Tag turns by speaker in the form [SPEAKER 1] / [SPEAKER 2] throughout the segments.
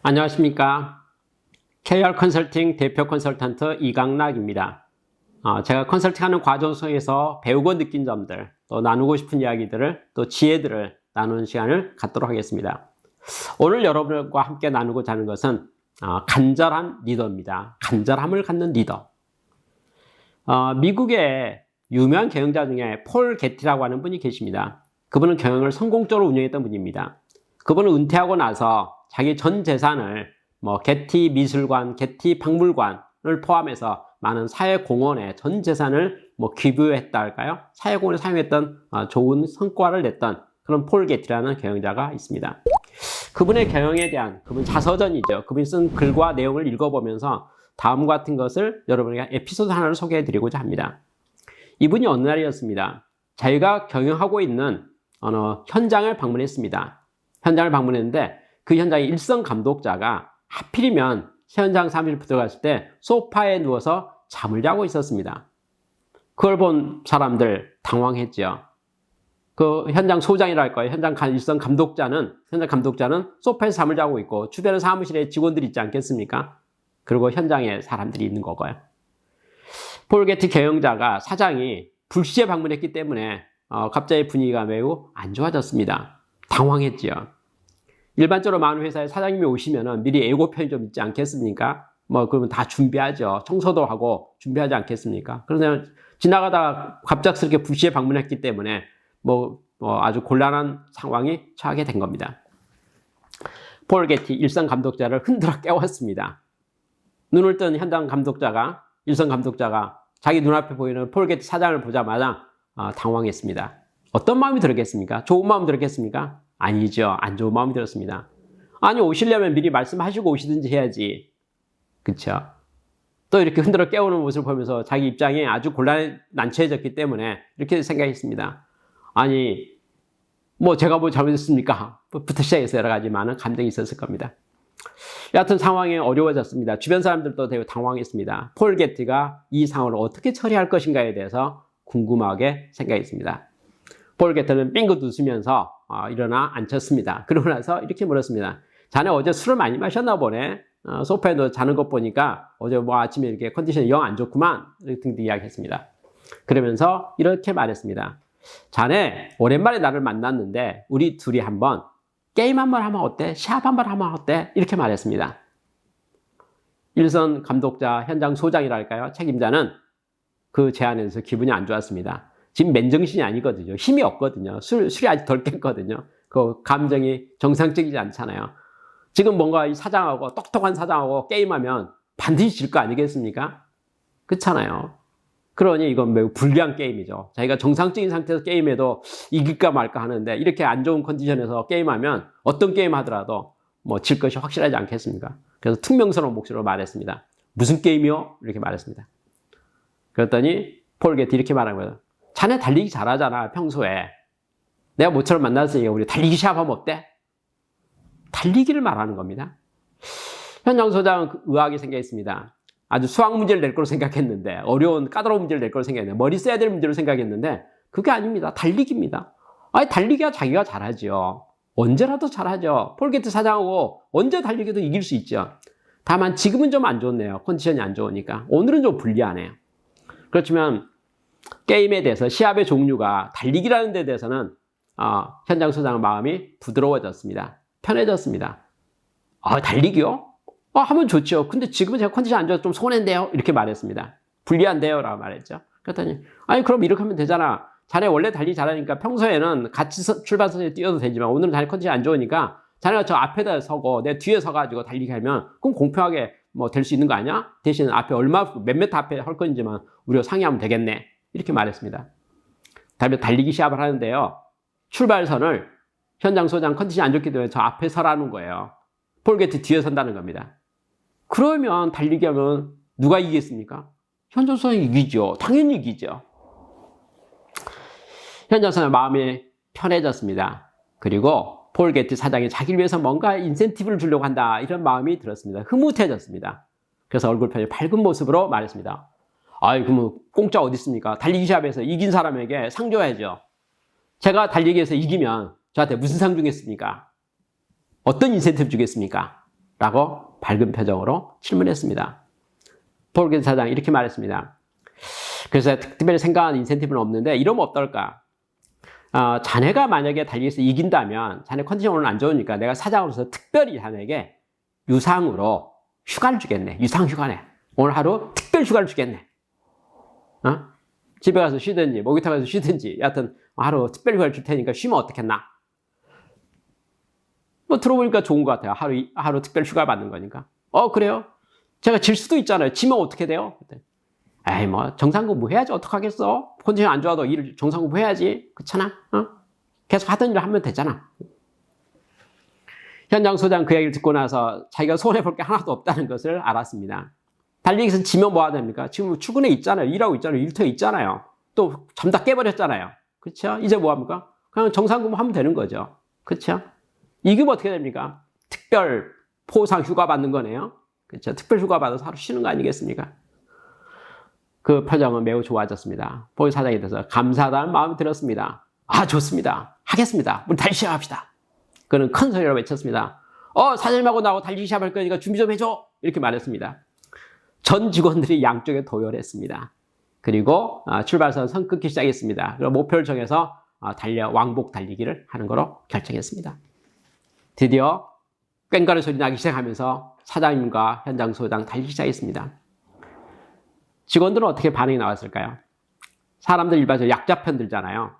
[SPEAKER 1] 안녕하십니까. KR 컨설팅 대표 컨설턴트 이강락입니다. 제가 컨설팅하는 과정 속에서 배우고 느낀 점들, 또 나누고 싶은 이야기들을, 또 지혜들을 나누는 시간을 갖도록 하겠습니다. 오늘 여러분과 함께 나누고자 하는 것은 간절한 리더입니다. 간절함을 갖는 리더. 미국의 유명한 경영자 중에 폴 게티라고 하는 분이 계십니다. 그분은 경영을 성공적으로 운영했던 분입니다. 그분은 은퇴하고 나서 자기 전 재산을 게티 미술관, 게티 박물관을 포함해서 많은 사회공헌에 전 재산을 기부했다 할까요? 사회공헌에 사용했던 좋은 성과를 냈던 그런 폴 게티라는 경영자가 있습니다. 그분의 경영에 대한 그분 자서전이죠. 그분이 쓴 글과 내용을 읽어보면서 다음과 같은 것을 여러분에게 에피소드 하나를 소개해 드리고자 합니다. 이분이 어느 날이었습니다. 자기가 경영하고 있는 어느 현장을 방문했습니다. 현장을 방문했는데 그 현장의 일선 감독자가 하필이면 현장 사무실 들어갔을 때 소파에 누워서 잠을 자고 있었습니다. 그걸 본 사람들 당황했죠. 그 현장 소장이랄까요? 현장 일선 감독자는 소파에서 잠을 자고 있고 주변에 사무실에 직원들이 있지 않겠습니까? 그리고 현장에 사람들이 있는 거고요. 폴 게티 경영자가 사장이 불시에 방문했기 때문에 갑자기 분위기가 매우 안 좋아졌습니다. 당황했죠. 일반적으로 많은 회사에 사장님이 오시면 미리 예고편이 좀 있지 않겠습니까? 그러면 다 준비하죠. 청소도 하고 준비하지 않겠습니까? 그런데 지나가다가 갑작스럽게 불시에 방문했기 때문에 아주 곤란한 상황이 처하게 된 겁니다. 폴 게티 일선 감독자를 흔들어 깨웠습니다. 눈을 뜬 일선 감독자가 자기 눈앞에 보이는 폴 게티 사장을 보자마자 당황했습니다. 어떤 마음이 들었겠습니까? 좋은 마음 들었겠습니까? 아니죠. 안 좋은 마음이 들었습니다. 아니, 오시려면 미리 말씀하시고 오시든지 해야지. 그쵸? 또 이렇게 흔들어 깨우는 모습을 보면서 자기 입장이 아주 난처해졌기 때문에 이렇게 생각했습니다. 아니, 제가 잘못했습니까? 부터 시작해서 여러 가지 많은 감정이 있었을 겁니다. 여하튼 상황이 어려워졌습니다. 주변 사람들도 되게 당황했습니다. 폴 게티가 이 상황을 어떻게 처리할 것인가에 대해서 궁금하게 생각했습니다. 폴 게티는 빙긋 웃으면서 일어나 앉혔습니다. 그러고 나서 이렇게 물었습니다. 자네 어제 술을 많이 마셨나 보네. 소파에 너 자는 것 보니까 어제 아침에 이렇게 컨디션이 영 안 좋구만. 등등 이야기했습니다. 그러면서 이렇게 말했습니다. 자네 오랜만에 나를 만났는데 우리 둘이 한번 게임 한번 하면 어때? 시합 한번 하면 어때? 이렇게 말했습니다. 일선 감독자, 현장 소장이랄까요? 책임자는 그 제안에 대해서 기분이 안 좋았습니다. 지금 맨정신이 아니거든요. 힘이 없거든요. 술이 아직 덜 깼거든요. 그 감정이 정상적이지 않잖아요. 지금 뭔가 이 사장하고 똑똑한 사장하고 게임하면 반드시 질 거 아니겠습니까? 그렇잖아요. 그러니 이건 매우 불리한 게임이죠. 자기가 정상적인 상태에서 게임해도 이길까 말까 하는데 이렇게 안 좋은 컨디션에서 게임하면 어떤 게임 하더라도 질 것이 확실하지 않겠습니까? 그래서 퉁명스러운 목소리로 말했습니다. 무슨 게임이요? 이렇게 말했습니다. 그랬더니 폴 게티 이렇게 말한 거예요. 자네 달리기 잘하잖아, 평소에. 내가 모처럼 만났으니까 우리 달리기 시합하면 어때? 달리기를 말하는 겁니다. 현장 소장은 의아하게 생각했습니다. 아주 수학 문제를 낼 거로 생각했는데, 어려운 까다로운 문제를 낼 거로 생각했는데, 머리 써야 될 문제로 생각했는데, 그게 아닙니다. 달리기입니다. 아니, 달리기야 자기가 잘하죠. 언제라도 잘하죠. 폴 게티 사장하고 언제 달리기도 이길 수 있죠. 다만 지금은 좀 안 좋네요. 컨디션이 안 좋으니까. 오늘은 좀 불리하네요. 그렇지만 게임에 대해서 시합의 종류가 달리기라는 데 대해서는 현장 소장의 마음이 부드러워졌습니다. 편해졌습니다. 달리기요? 하면 좋죠. 근데 지금은 제가 컨디션 안 좋아서 좀 손해인데요? 이렇게 말했습니다. 불리한데요? 라고 말했죠. 그랬더니 아니 그럼 이렇게 하면 되잖아. 자네 원래 달리기 잘하니까 평소에는 같이 출발선에 뛰어도 되지만 오늘은 자네 컨디션 안 좋으니까 자네가 저 앞에다 서고 내 뒤에 서가지고 달리기 하면 그럼 공평하게 될 수 있는 거 아니야? 대신 앞에 몇 미터 앞에 할 건지만 우리가 상의하면 되겠네. 이렇게 말했습니다. 다음에 달리기 시합을 하는데요. 출발선을 현장 소장 컨디션이 안 좋기 때문에 저 앞에 서라는 거예요. 폴 게티 뒤에 선다는 겁니다. 그러면 달리기 하면 누가 이기겠습니까? 현장 소장이 이기죠. 당연히 이기죠. 현장 소장 마음이 편해졌습니다. 그리고 폴 게티 사장이 자기를 위해서 뭔가 인센티브를 주려고 한다. 이런 마음이 들었습니다. 흐뭇해졌습니다. 그래서 얼굴편이 밝은 모습으로 말했습니다. 그럼 공짜 어디 있습니까? 달리기 시합에서 이긴 사람에게 상 줘야죠. 제가 달리기에서 이기면 저한테 무슨 상 주겠습니까? 어떤 인센티브 주겠습니까? 라고 밝은 표정으로 질문했습니다. 폴 게티 사장이 이렇게 말했습니다. 그래서 특별히 생각한 인센티브는 없는데 이러면 어떨까? 자네가 만약에 달리기에서 이긴다면 자네 컨디션 오늘 안 좋으니까 내가 사장으로서 특별히 자네에게 유상으로 휴가를 주겠네. 유상 휴가네. 오늘 하루 특별 휴가를 주겠네. 집에 가서 쉬든지 목욕탕 가서 쉬든지 여하튼 하루 특별 휴가를 줄 테니까 쉬면 어떻겠나? 뭐 들어보니까 좋은 것 같아요. 하루 특별 휴가 받는 거니까. 그래요? 제가 질 수도 있잖아요. 지면 어떻게 돼요? 에이, 뭐 정상근무 해야지. 어떡하겠어? 컨디션 안 좋아도 일을 정상근무 해야지. 그렇잖아? 계속 하던 일을 하면 되잖아. 현장 소장 그 얘기를 듣고 나서 자기가 손해볼 게 하나도 없다는 것을 알았습니다. 달리기에서 지면 뭐 하야 됩니까? 지금 출근해 있잖아요. 일하고 있잖아요. 일터에 있잖아요. 또 잠 다 깨버렸잖아요. 그렇죠? 이제 뭐 합니까? 그냥 정상근무 하면 되는 거죠. 그렇죠? 이기면 어떻게 됩니까? 특별 포상 휴가 받는 거네요. 그렇죠? 특별 휴가 받아서 하루 쉬는 거 아니겠습니까? 그 표정은 매우 좋아졌습니다. 폴 사장에 대해서 감사하다는 마음이 들었습니다. 좋습니다. 하겠습니다. 우리 달리기 시작합시다. 그는 큰 소리로 외쳤습니다. 사장님하고 나하고 달리기 시작할 거니까 준비 좀 해줘. 이렇게 말했습니다. 전 직원들이 양쪽에 도열했습니다. 그리고 출발선 선 끊기 시작했습니다. 그리고 목표를 정해서 왕복 달리기를 하는 거로 결정했습니다. 드디어 꽹과리 소리 나기 시작하면서 사장님과 현장 소장 달리기 시작했습니다. 직원들은 어떻게 반응이 나왔을까요? 사람들 일반적으로 약자편 들잖아요.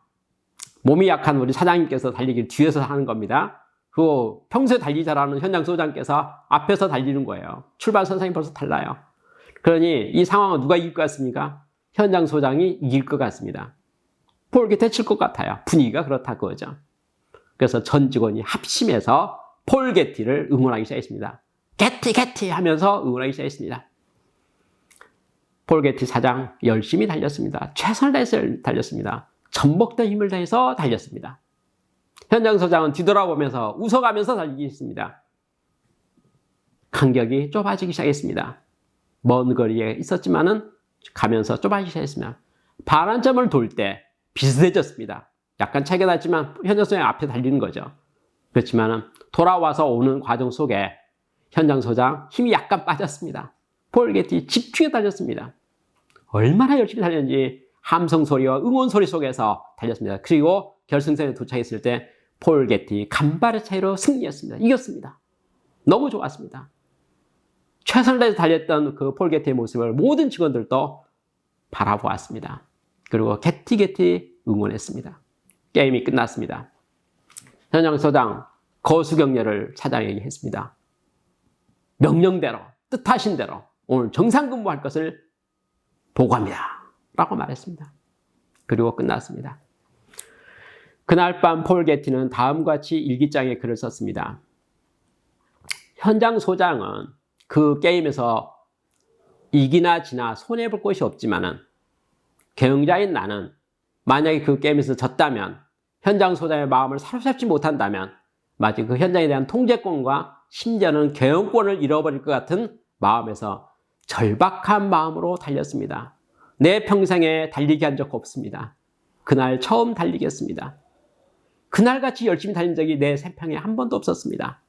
[SPEAKER 1] 몸이 약한 우리 사장님께서 달리기를 뒤에서 하는 겁니다. 그리고 평소에 달리기 잘하는 현장 소장께서 앞에서 달리는 거예요. 출발 선상이 벌써 달라요. 그러니 이 상황은 누가 이길 것 같습니까? 현장 소장이 이길 것 같습니다. 폴 게티 칠 것 같아요. 분위기가 그렇다 그거죠. 그래서 전 직원이 합심해서 폴 게티를 응원하기 시작했습니다. 게티 하면서 응원하기 시작했습니다. 폴 게티 사장 열심히 달렸습니다. 최선을 다해서 달렸습니다. 전복된 힘을 다해서 달렸습니다. 현장 소장은 뒤돌아보면서 웃어가면서 달리기 했습니다. 간격이 좁아지기 시작했습니다. 먼 거리에 있었지만은 가면서 좁아지기 시작했습니다. 반환점을 돌 때 비슷해졌습니다. 약간 차이가 났지만 현장 소장이 앞에 달리는 거죠. 그렇지만은 돌아와서 오는 과정 속에 현장 소장 힘이 약간 빠졌습니다. 폴 게티 집중해 달렸습니다. 얼마나 열심히 달렸는지 함성 소리와 응원 소리 속에서 달렸습니다. 그리고 결승선에 도착했을 때 폴 게티 간발의 차이로 승리했습니다. 이겼습니다. 너무 좋았습니다. 최선을 다해서 달렸던 그 폴 게티의 모습을 모든 직원들도 바라보았습니다. 그리고 게티 응원했습니다. 게임이 끝났습니다. 현장 소장 거수격려를 사장에게 했습니다. 명령대로 뜻하신 대로 오늘 정상 근무할 것을 보고합니다. 라고 말했습니다. 그리고 끝났습니다. 그날 밤 폴 게티는 다음과 같이 일기장에 글을 썼습니다. 현장 소장은 그 게임에서 이기나 지나 손해볼 것이 없지만은 경영자인 나는 만약에 그 게임에서 졌다면 현장 소장의 마음을 사로잡지 못한다면 마치 그 현장에 대한 통제권과 심지어는 경영권을 잃어버릴 것 같은 마음에서 절박한 마음으로 달렸습니다. 내 평생에 달리기 한 적 없습니다. 그날 처음 달리겠습니다. 그날같이 열심히 달린 적이 내 생평에 한 번도 없었습니다.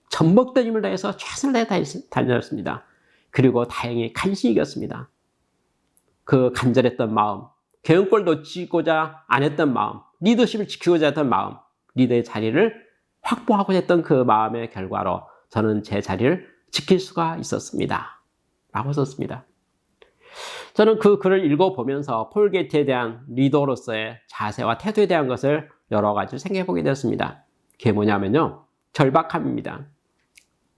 [SPEAKER 1] 전복된 힘을 다해서 최선을 다해서 달렸습니다. 그리고 다행히 간신히 이겼습니다. 그 간절했던 마음, 경영권을 놓치고자 안 했던 마음, 리더십을 지키고자 했던 마음, 리더의 자리를 확보하고자 했던 그 마음의 결과로 저는 제 자리를 지킬 수가 있었습니다. 라고 썼습니다. 저는 그 글을 읽어보면서 폴 게티에 대한 리더로서의 자세와 태도에 대한 것을 여러 가지 생각해 보게 되었습니다. 그게 뭐냐면요, 절박함입니다.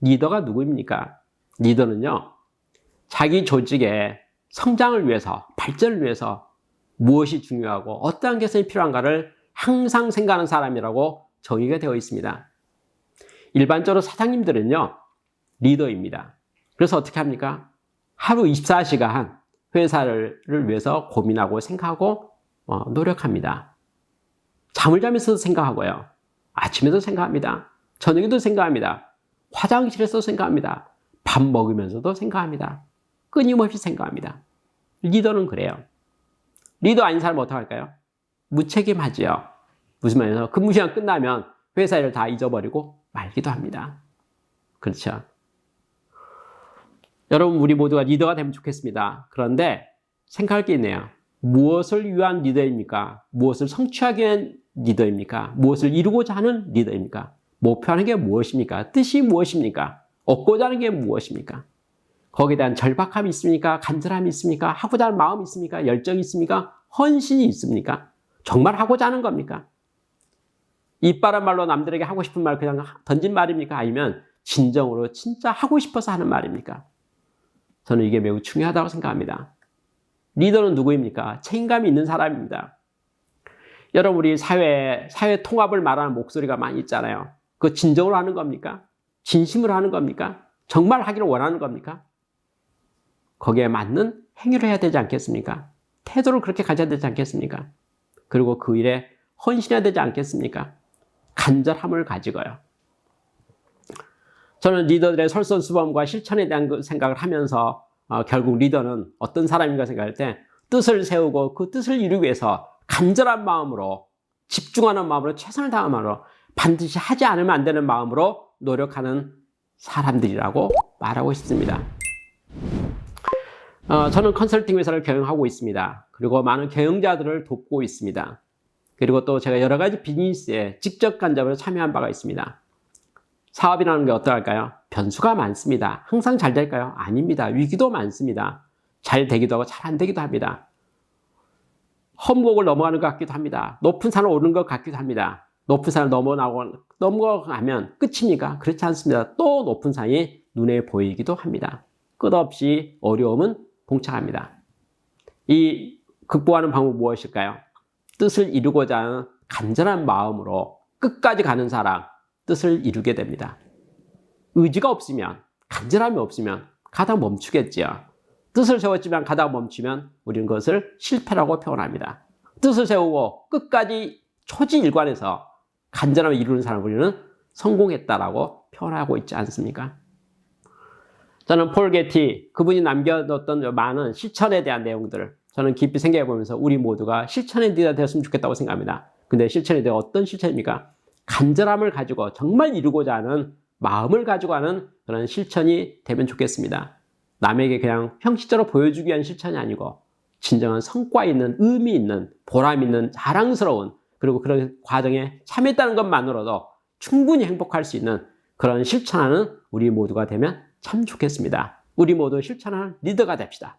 [SPEAKER 1] 리더가 누구입니까? 리더는요, 자기 조직의 성장을 위해서, 발전을 위해서 무엇이 중요하고 어떠한 개선이 필요한가를 항상 생각하는 사람이라고 정의가 되어 있습니다. 일반적으로 사장님들은요, 리더입니다. 그래서 어떻게 합니까? 하루 24시간 회사를 위해서 고민하고 생각하고 노력합니다. 잠을 자면서도 생각하고요. 아침에도 생각합니다. 저녁에도 생각합니다. 화장실에서도 생각합니다. 밥 먹으면서도 생각합니다. 끊임없이 생각합니다. 리더는 그래요. 리더 아닌 사람은 어떡할까요? 무책임하지요. 무슨 말이냐면 근무 시간 끝나면 회사 일을 다 잊어버리고 말기도 합니다. 그렇죠. 여러분, 우리 모두가 리더가 되면 좋겠습니다. 그런데 생각할 게 있네요. 무엇을 위한 리더입니까? 무엇을 성취하기 위한 리더입니까? 무엇을 이루고자 하는 리더입니까? 목표하는 게 무엇입니까? 뜻이 무엇입니까? 얻고자 하는 게 무엇입니까? 거기에 대한 절박함이 있습니까? 간절함이 있습니까? 하고자 하는 마음이 있습니까? 열정이 있습니까? 헌신이 있습니까? 정말 하고자 하는 겁니까? 이빠른 말로 남들에게 하고 싶은 말 그냥 던진 말입니까? 아니면 진정으로 진짜 하고 싶어서 하는 말입니까? 저는 이게 매우 중요하다고 생각합니다. 리더는 누구입니까? 책임감이 있는 사람입니다. 여러분, 우리 사회 통합을 말하는 목소리가 많이 있잖아요. 그거 진정으로 하는 겁니까? 진심으로 하는 겁니까? 정말 하기를 원하는 겁니까? 거기에 맞는 행위를 해야 되지 않겠습니까? 태도를 그렇게 가져야 되지 않겠습니까? 그리고 그 일에 헌신해야 되지 않겠습니까? 간절함을 가지고요. 저는 리더들의 솔선수범과 실천에 대한 생각을 하면서 결국 리더는 어떤 사람인가 생각할 때 뜻을 세우고 그 뜻을 이루기 위해서 간절한 마음으로, 집중하는 마음으로, 최선을 다하는 마음으로, 반드시 하지 않으면 안 되는 마음으로 노력하는 사람들이라고 말하고 싶습니다. 저는 컨설팅 회사를 경영하고 있습니다. 그리고 많은 경영자들을 돕고 있습니다. 그리고 또 제가 여러 가지 비즈니스에 직접 간접으로 참여한 바가 있습니다. 사업이라는 게 어떠할까요? 변수가 많습니다. 항상 잘 될까요? 아닙니다. 위기도 많습니다. 잘 되기도 하고 잘 안 되기도 합니다. 험곡을 넘어가는 것 같기도 합니다. 높은 산을 오르는 것 같기도 합니다. 높은 산을 넘어가면 끝입니까? 그렇지 않습니다. 또 높은 산이 눈에 보이기도 합니다. 끝없이 어려움은 봉착합니다. 이 극복하는 방법은 무엇일까요? 뜻을 이루고자 하는 간절한 마음으로 끝까지 가는 사람, 뜻을 이루게 됩니다. 의지가 없으면, 간절함이 없으면 가다 멈추겠지요. 뜻을 세웠지만 가다 멈추면 우리는 그것을 실패라고 표현합니다. 뜻을 세우고 끝까지 초지일관해서 간절함을 이루는 사람을 우리는 성공했다라고 표현하고 있지 않습니까? 저는 폴 게티, 그분이 남겨뒀던 많은 실천에 대한 내용들을 저는 깊이 생각해 보면서 우리 모두가 실천의 리더가 되었으면 좋겠다고 생각합니다. 근데 실천의 리더가 어떤 실천입니까? 간절함을 가지고 정말 이루고자 하는 마음을 가지고 하는 그런 실천이 되면 좋겠습니다. 남에게 그냥 형식적으로 보여주기 위한 실천이 아니고 진정한 성과 있는, 의미 있는, 보람 있는, 자랑스러운, 그리고 그런 과정에 참여했다는 것만으로도 충분히 행복할 수 있는 그런 실천하는 우리 모두가 되면 참 좋겠습니다. 우리 모두 실천하는 리더가 됩시다.